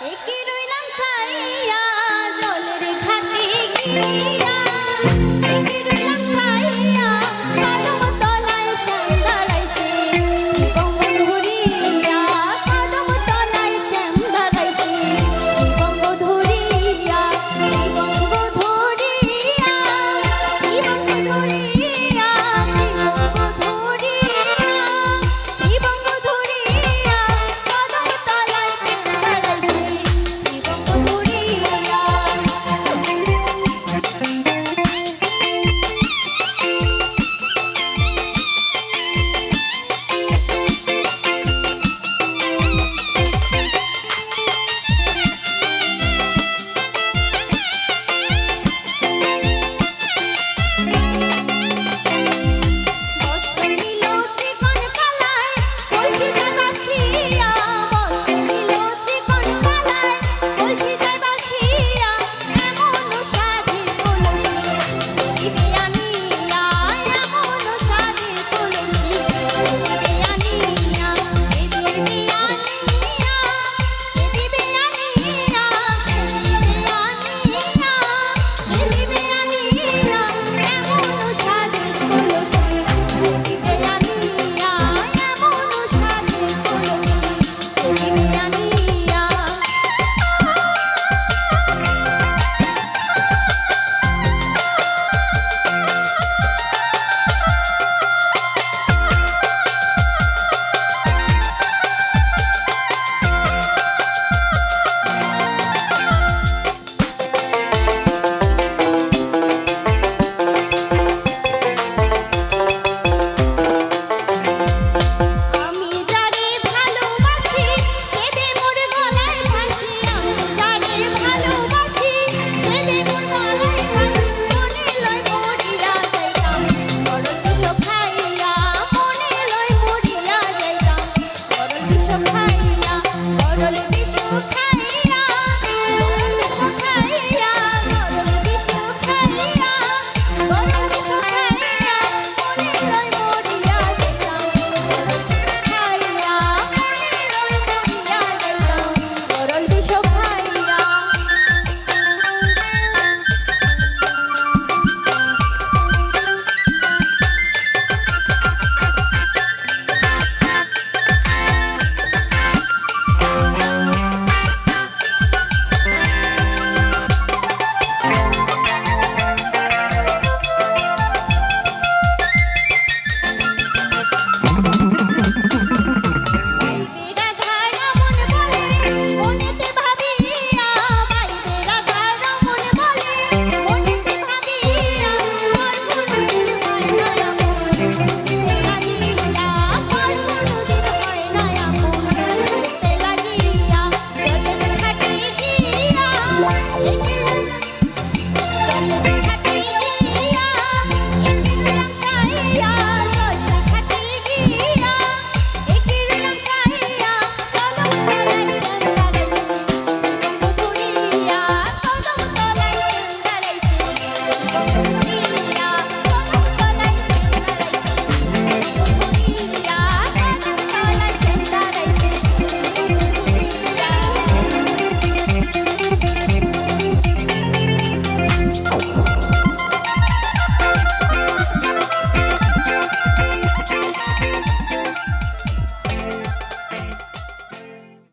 একে রইলাম চাইয়া জলের ঘাটে গিয়া, একে রইলাম চাইয়া কদম তলায় শ্যাম দাঁড়াইছে, জীবন ধরিয়া কদম তলায় শ্যাম দাঁড়াইছে, জীবন ধরিয়া, জীবন ধরিয়া, জীবন ধরিয়া, জীবন ধরিয়া, জীবন ধরিয়া কদম তলায় শ্যাম দাঁড়াইছে, জীবন ধরিয়া। বস্ত্র নিল চিকন কালায় কলসি যায় বাসিয়া, বস্ত্র নিল চিকন কালায় কলসি যায় বাসিয়া, এমন সাধে কলসি দিবে আনিয়া, এমন সাধে কলসি দিবে আনিয়া, এ দিবে আনিয়া, এ দিবে আনিয়া, এ দিবে আনিয়া, এমন সাধে কলসি দিবে আনিয়া, এমন সাধে কলসি দিবে আনিয়া। আমি যারে ভালোবাসি সে যে মোর গলায় ভাসি, আমি যারে ভালোবাসি সে যে মোর গলায় ভাসি, মনে লয় মরিয়া যাইতাম মরণ বিষ খাইয়া, মনে লয় মরিয়া যাইতাম মরণ বিষ খাইয়া, মরণ